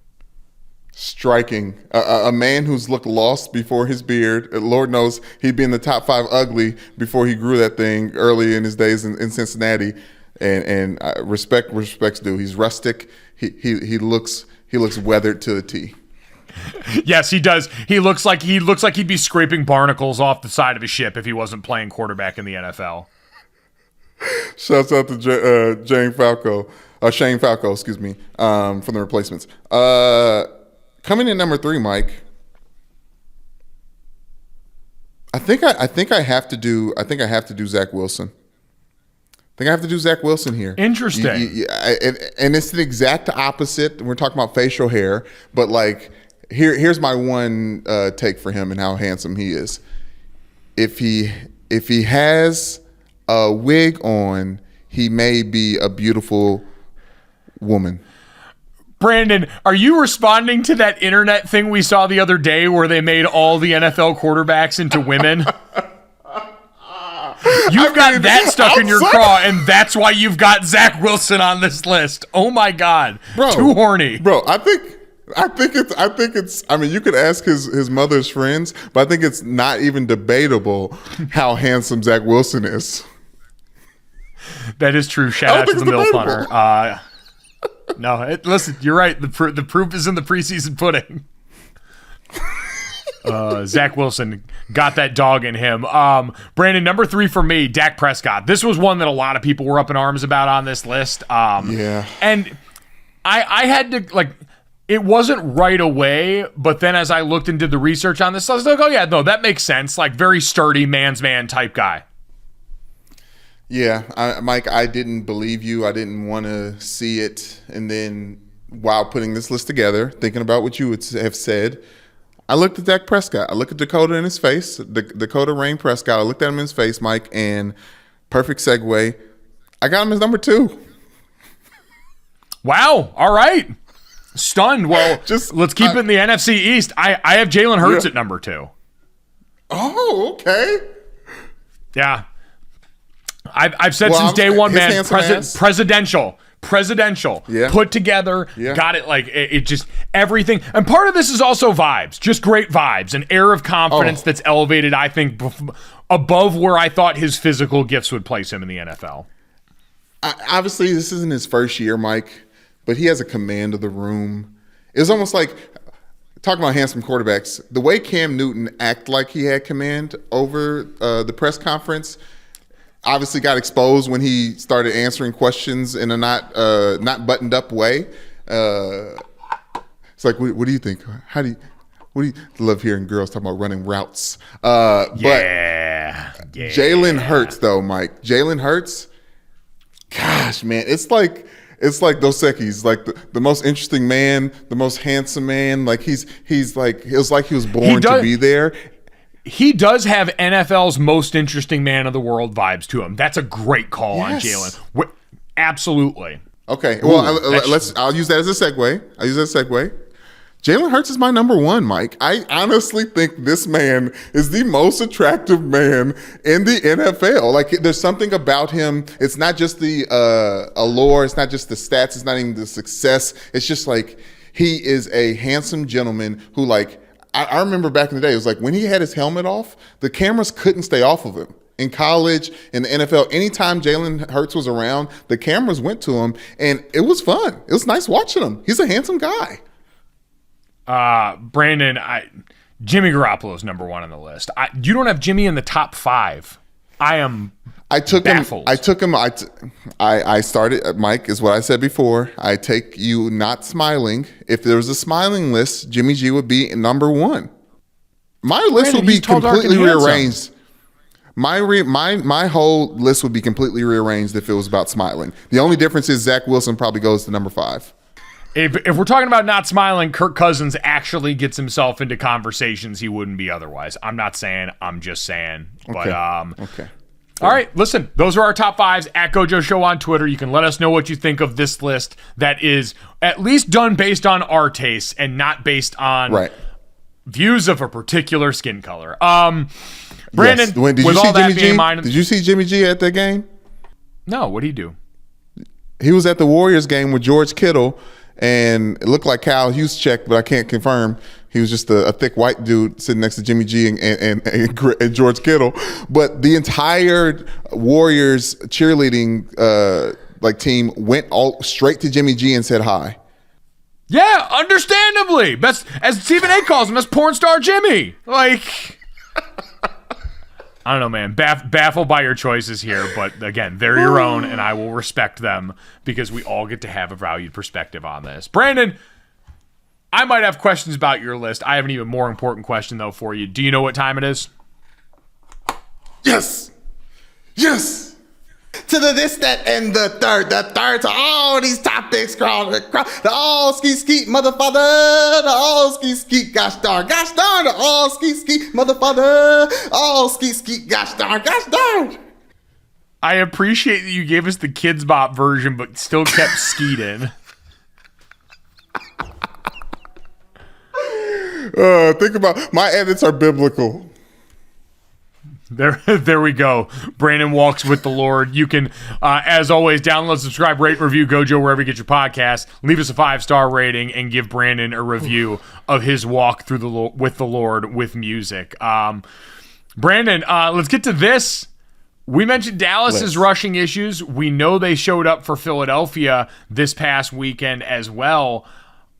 Striking. A man who's looked lost before his beard. Lord knows he'd be in the top 5 ugly before he grew that thing early in his days in Cincinnati. And respect's due. He's rustic. He looks weathered to the T. Yes, he does. He looks like he'd be scraping barnacles off the side of his ship if he wasn't playing quarterback in the NFL. Shouts out to Shane Falco, excuse me, from the replacements. Coming in number 3, Mike. I think I have to do Zach Wilson. I think I have to do Zach Wilson here. Interesting. And it's the exact opposite. We're talking about facial hair, but like here's my one take for him and how handsome he is. If he has a wig on, he may be a beautiful woman. Brandon, are you responding to that internet thing we saw the other day where they made all the NFL quarterbacks into women? You've got that stuck in your craw, and that's why you've got Zach Wilson on this list. Oh my God, bro, too horny, bro. I think it's. I mean, you could ask his mother's friends, but I think it's not even debatable how handsome Zach Wilson is. That is true. Shout out to the MILF Hunter. Listen, you're right. The proof is in the preseason pudding. Zach Wilson got that dog in him. Brandon, number 3 for me, Dak Prescott. This was one that a lot of people were up in arms about on this list. And I had to, it wasn't right away, but then as I looked and did the research on this, I was like, oh yeah, no, that makes sense. Like very sturdy man's man type guy. Yeah, Mike, I didn't believe you. I didn't want to see it. And then while putting this list together, thinking about what you would have said, I looked at Dak Prescott. I looked at Dakota in his face, Dakota Rain Prescott. I looked at him in his face, Mike, and perfect segue. I got him as number 2. Wow. All right. Stunned. Well, let's keep it in the NFC East. I have Jalen Hurts at number 2. Oh, okay. Yeah. I've said since day one, man, presidential, put together, got it. Like it just everything. And part of this is also vibes, just great vibes, an air of confidence that's elevated, I think, above where I thought his physical gifts would place him in the NFL. Obviously, this isn't his first year, Mike, but he has a command of the room. It's almost like, talking about handsome quarterbacks, the way Cam Newton acted like he had command over the press conference obviously got exposed when he started answering questions in a not buttoned up way. It's like, what do you think? What do you love hearing girls talking about running routes? But Jalen Hurts, though, Mike. Jalen Hurts, gosh, man, it's like It's like Dos Equis, like the most interesting man, the most handsome man. Like he's like, it was like he was born to be there. He does have NFL's most interesting man of the world vibes to him. That's a great call on Jalen. Absolutely. Okay. Well, I'll use that as a segue. Jalen Hurts is my number one, Mike. I honestly think this man is the most attractive man in the NFL. Like, there's something about him. It's not just the allure. It's not just the stats. It's not even the success. It's just like he is a handsome gentleman who, like, I remember back in the day, it was like when he had his helmet off, the cameras couldn't stay off of him. In college, in the NFL, anytime Jalen Hurts was around, the cameras went to him, and it was fun. It was nice watching him. He's a handsome guy. Brandon, Jimmy Garoppolo's number one on the list. You don't have Jimmy in the top 5. I took baffled. I started, Mike, is what I said before. I take you not smiling. If there was a smiling list, Jimmy G would be number 1. My list would be completely rearranged. My whole list would be completely rearranged if it was about smiling. The only difference is Zach Wilson probably goes to number 5. If we're talking about not smiling, Kirk Cousins actually gets himself into conversations he wouldn't be otherwise. I'm not saying, I'm just saying. But, okay. All right, listen, those are our top 5s at GoJo Show on Twitter. You can let us know what you think of this list that is at least done based on our tastes and not based on views of a particular skin color. Brandon, yes. with all that being in mind... Did you see Jimmy G at that game? No, what'd he do? He was at the Warriors game with George Kittle, and it looked like Kyle Juszczyk, but I can't confirm. He was just a thick white dude sitting next to Jimmy G and George Kittle. But the entire Warriors cheerleading team went all straight to Jimmy G and said hi. Yeah, understandably. Best, as Stephen A calls him, that's porn star Jimmy. Like, I don't know, man. Baffled by your choices here, but again, they're your own, and I will respect them because we all get to have a valued perspective on this. Brandon, I might have questions about your list. I have an even more important question, though, for you. Do you know what time it is? Yes. To the this, that, and the third to all these topics, the all ski motherfucker, the all ski, gosh darn, the all ski motherfucker, all ski, gosh darn. I appreciate that you gave us the Kids Bop version, but still kept skeet in. Think about, my edits are biblical. There we go. Brandon walks with the Lord. You can, as always, download, subscribe, rate, review GoJo wherever you get your podcasts. Leave us a 5-star rating and give Brandon a review of his walk through with the Lord with music. Brandon, let's get to this. We mentioned Dallas's rushing issues. We know they showed up for Philadelphia this past weekend as well.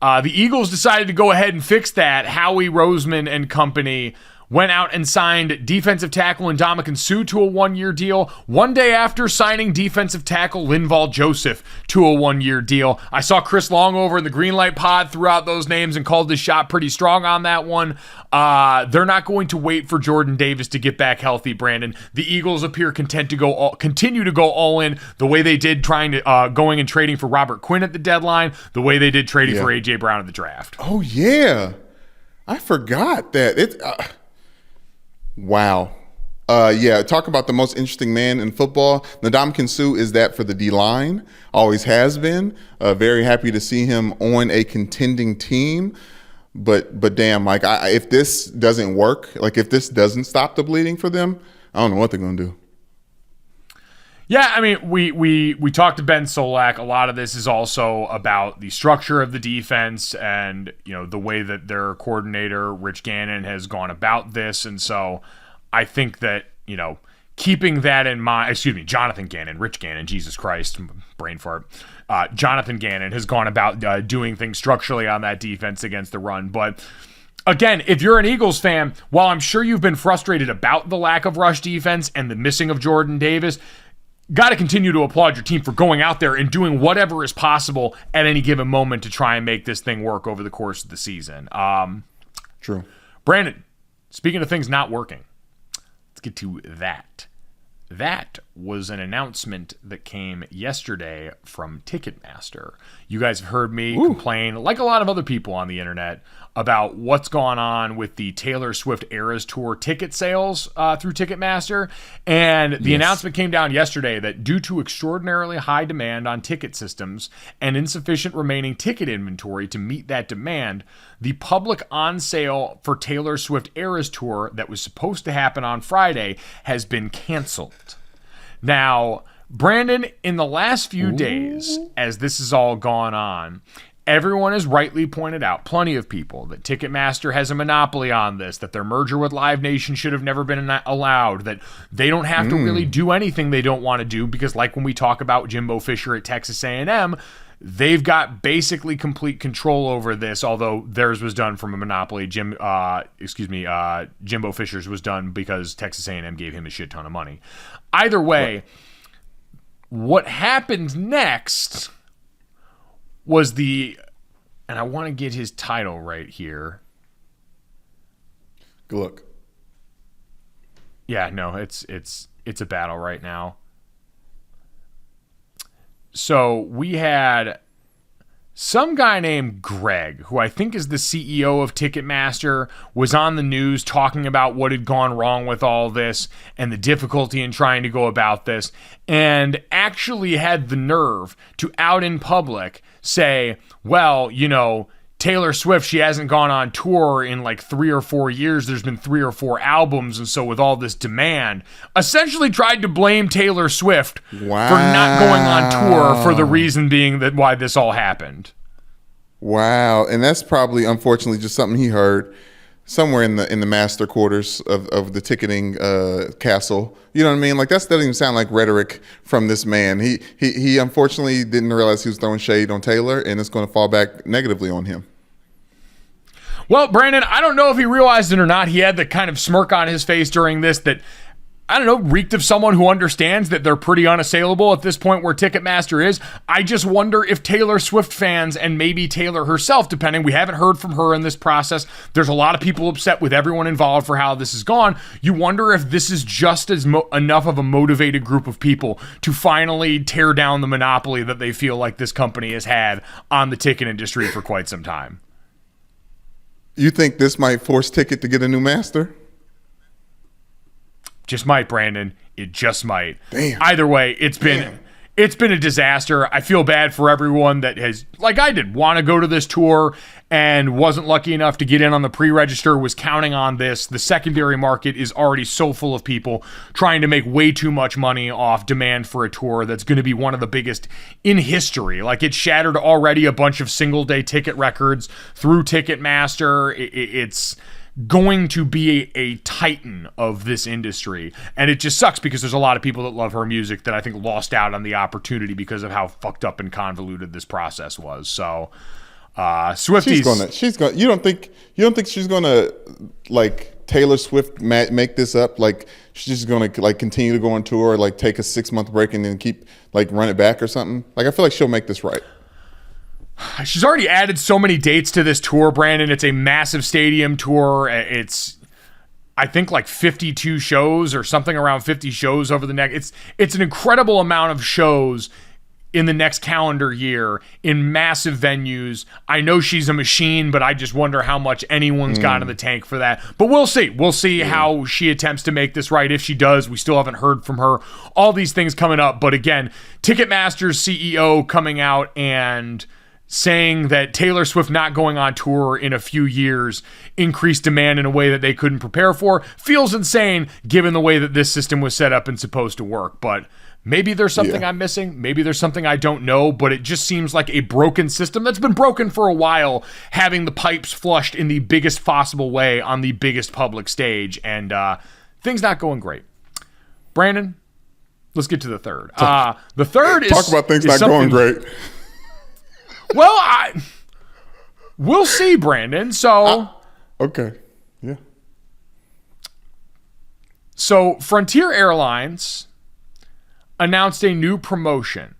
The Eagles decided to go ahead and fix that. Howie Roseman and company went out and signed defensive tackle Ndamukong Suh to a 1-year deal. One day after signing defensive tackle Linval Joseph to a 1-year deal. I saw Chris Long over in the Greenlight Pod threw out those names and called his shot pretty strong on that one. They're not going to wait for Jordan Davis to get back healthy, Brandon. The Eagles appear content to continue to go all in the way they did going and trading for Robert Quinn at the deadline, the way they did trading for A.J. Brown at the draft. Oh, yeah. I forgot that. Wow. Talk about the most interesting man in football. Ndamukong Suh is that for the D-line. Always has been. Very happy to see him on a contending team. But damn, like, if this doesn't work, like if this doesn't stop the bleeding for them, I don't know what they're going to do. Yeah, I mean, we talked to Ben Solak. A lot of this is also about the structure of the defense and, you know, the way that their coordinator, Rich Gannon, has gone about this. And so I think that, you know, keeping that in mind, Jonathan Gannon, Rich Gannon, Jesus Christ, brain fart. Jonathan Gannon has gone about doing things structurally on that defense against the run. But again, if you're an Eagles fan, while I'm sure you've been frustrated about the lack of rush defense and the missing of Jordan Davis, got to continue to applaud your team for going out there and doing whatever is possible at any given moment to try and make this thing work over the course of the season. True. Brandon, speaking of things not working, let's get to that. That was an announcement that came yesterday from Ticketmaster. You guys have heard me complain, like a lot of other people on the internet, about what's gone on with the Taylor Swift Eras Tour ticket sales through Ticketmaster. And the announcement came down yesterday that due to extraordinarily high demand on ticket systems and insufficient remaining ticket inventory to meet that demand, the public on sale for Taylor Swift Eras Tour that was supposed to happen on Friday has been canceled. Now, Brandon, in the last few days, as this has all gone on, everyone has rightly pointed out, plenty of people, that Ticketmaster has a monopoly on this, that their merger with Live Nation should have never been allowed, that they don't have to really do anything they don't want to do, because like when we talk about Jimbo Fisher at Texas A&M, they've got basically complete control over this, although theirs was done from a monopoly. Jimbo Fisher's was done because Texas A&M gave him a shit ton of money. Either way, what happened next was and I want to get his title right here. Good luck. Yeah, no, it's a battle right now. So we had some guy named Greg, who I think is the CEO of Ticketmaster, was on the news talking about what had gone wrong with all this and the difficulty in trying to go about this, and actually had the nerve to out in public say, well, Taylor Swift, she hasn't gone on tour in like 3 or 4 years. There's been 3 or 4 albums. And so with all this demand, essentially tried to blame Taylor Swift for not going on tour, for the reason being that why this all happened. Wow. And that's probably, unfortunately, just something he heard somewhere in the master quarters of the ticketing castle. You know what I mean? Like, that doesn't even sound like rhetoric from this man. He unfortunately didn't realize he was throwing shade on Taylor, and it's going to fall back negatively on him. Well, Brandon, I don't know if he realized it or not. He had the kind of smirk on his face during this that, I don't know, reeked of someone who understands that they're pretty unassailable at this point where Ticketmaster is. I just wonder if Taylor Swift fans, and maybe Taylor herself, depending, we haven't heard from her in this process. There's a lot of people upset with everyone involved for how this has gone. You wonder if this is just as enough of a motivated group of people to finally tear down the monopoly that they feel like this company has had on the ticket industry for quite some time. You think this might force Ticket to get a new master? Just might, Brandon. It just might. Damn. Either way, it's been a disaster. I feel bad for everyone that has, like I did, want to go to this tour and wasn't lucky enough to get in on the pre-register, was counting on this. The secondary market is already so full of people trying to make way too much money off demand for a tour that's going to be one of the biggest in history. Like, it shattered already a bunch of single-day ticket records through Ticketmaster. It's going to be a titan of this industry, and it just sucks because there's a lot of people that love her music that I think lost out on the opportunity because of how fucked up and convoluted this process was. So Swifties, she's gonna you don't think she's gonna, like, Taylor Swift make this up? Like, she's gonna, like, continue to go on tour, or like take a 6-month break and then keep, like, run it back or something? Like, I feel like she'll make this right. She's already added so many dates to this tour, Brandon. It's a massive stadium tour. It's, I think, like 52 shows or something around 50 shows over the next. It's an incredible amount of shows in the next calendar year in massive venues. I know she's a machine, but I just wonder how much anyone's got in the tank for that. But we'll see. We'll see how she attempts to make this right. If she does, we still haven't heard from her. All these things coming up. But again, Ticketmaster's CEO coming out and saying that Taylor Swift not going on tour in a few years increased demand in a way that they couldn't prepare for feels insane given the way that this system was set up and supposed to work. But maybe there's something I'm missing. Maybe there's something I don't know, but it just seems like a broken system that's been broken for a while, having the pipes flushed in the biggest possible way on the biggest public stage, and things not going great. Brandon, let's get to the third. The third is... Talk about things not going great. Well, we'll see, Brandon. So... okay. Yeah. So Frontier Airlines announced a new promotion.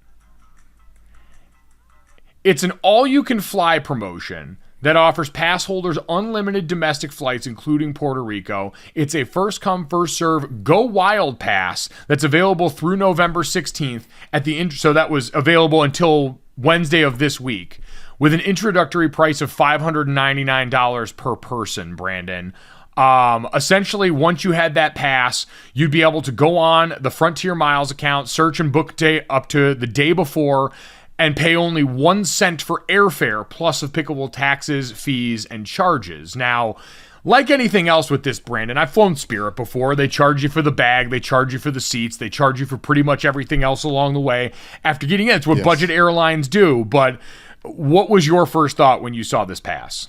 It's an all-you-can-fly promotion that offers pass holders unlimited domestic flights, including Puerto Rico. It's a first-come, first-serve Go Wild pass that's available through November 16th so that was available until Wednesday of this week, with an introductory price of $599 per person, Brandon. Essentially, once you had that pass, you'd be able to go on the Frontier Miles account, search and book day up to the day before, and pay only 1 cent for airfare, plus applicable taxes, fees, and charges. Now, like anything else with this, Brandon, I've flown Spirit before. They charge you for the bag, they charge you for the seats, they charge you for pretty much everything else along the way. After getting in, it's what budget airlines do. But what was your first thought when you saw this pass?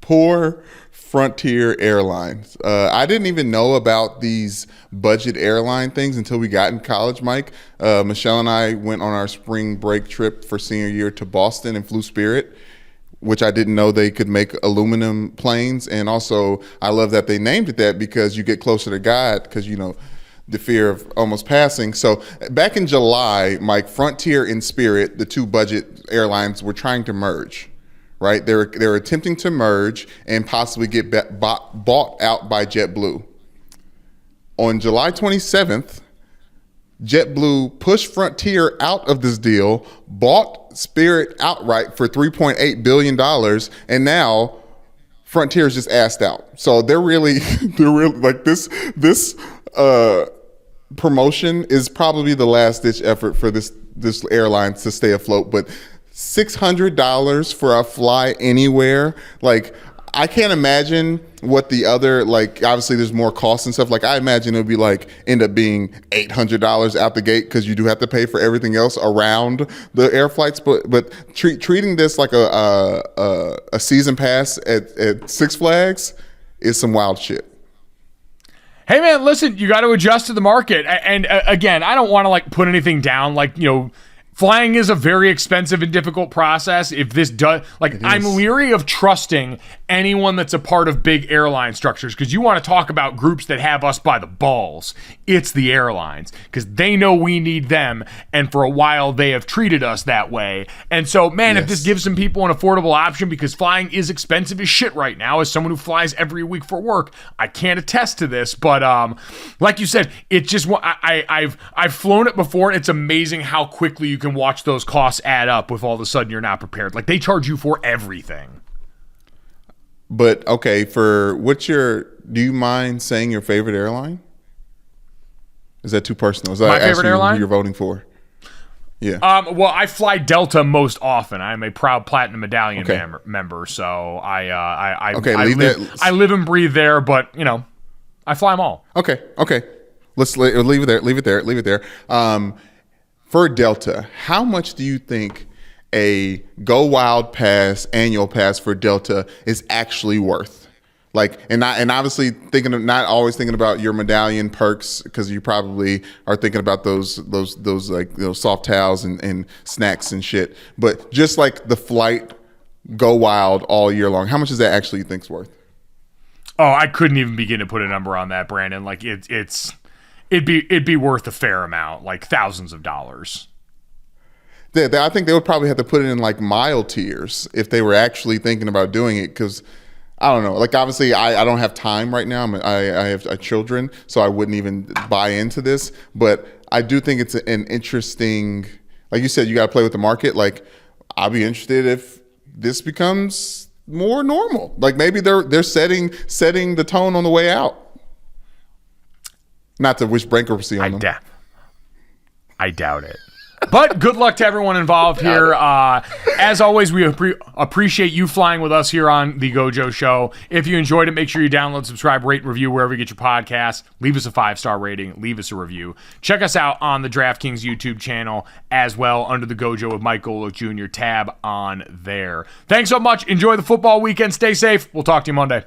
Poor Frontier Airlines. I didn't even know about these budget airline things until we got in college, Mike. Michelle and I went on our spring break trip for senior year to Boston and flew Spirit, which I didn't know they could make aluminum planes. And also, I love that they named it that because you get closer to God because, the fear of almost passing. So back in July, Mike, Frontier and Spirit, the two budget airlines, were trying to merge. Right, they're attempting to merge and possibly get bought out by JetBlue. On July 27th, JetBlue pushed Frontier out of this deal, bought Spirit outright for $3.8 billion, and now Frontier is just assed out. So they're really like this promotion is probably the last ditch effort for this airline to stay afloat, but $600 for a fly anywhere. Like, I can't imagine what the other, like, obviously there's more costs and stuff. Like, I imagine it would be like, end up being $800 out the gate because you do have to pay for everything else around the air flights. But treating this like a season pass at Six Flags is some wild shit. Hey man, listen, you got to adjust to the market. And again, I don't want to like put anything down, like, flying is a very expensive and difficult process. If this does, I'm leery of trusting anyone that's a part of big airline structures, because you want to talk about groups that have us by the balls. It's the airlines, because they know we need them, and for a while they have treated us that way. And so, man, if this gives some people an affordable option, because flying is expensive as shit right now, as someone who flies every week for work, I can't attest to this. But like you said, it just I've flown it before, and it's amazing how quickly you can watch those costs add up if all of a sudden you're not prepared. Like, they charge you for everything. But okay, do you mind saying your favorite airline? Is that too personal? Is that my favorite airline? Who you're voting for? Yeah. Well, I fly Delta most often. I'm a proud Platinum Medallion member, so I live and breathe there. But I fly them all. Okay. Let's leave it there. For Delta, how much do you think a Go Wild pass, annual pass for Delta is actually worth? Like, and obviously not always thinking about your medallion perks, because you probably are thinking about those soft towels and snacks and shit. But just like the flight Go Wild all year long, how much is that actually you think's worth? Oh, I couldn't even begin to put a number on that, Brandon. Like, it'd be worth a fair amount, like thousands of dollars. I think they would probably have to put it in like mile tiers if they were actually thinking about doing it, because I don't know. Like, obviously, I don't have time right now. I have children, so I wouldn't even buy into this. But I do think it's an interesting, like you said, you got to play with the market. Like, I'll be interested if this becomes more normal. Like, maybe they're setting the tone on the way out. Not to wish bankruptcy on them. I doubt it. But good luck to everyone involved here. As always, we appreciate you flying with us here on the GoJo Show. If you enjoyed it, make sure you download, subscribe, rate, and review wherever you get your podcasts. Leave us a 5-star rating. Leave us a review. Check us out on the DraftKings YouTube channel as well, under the GoJo with Mike Golick Jr. tab on there. Thanks so much. Enjoy the football weekend. Stay safe. We'll talk to you Monday.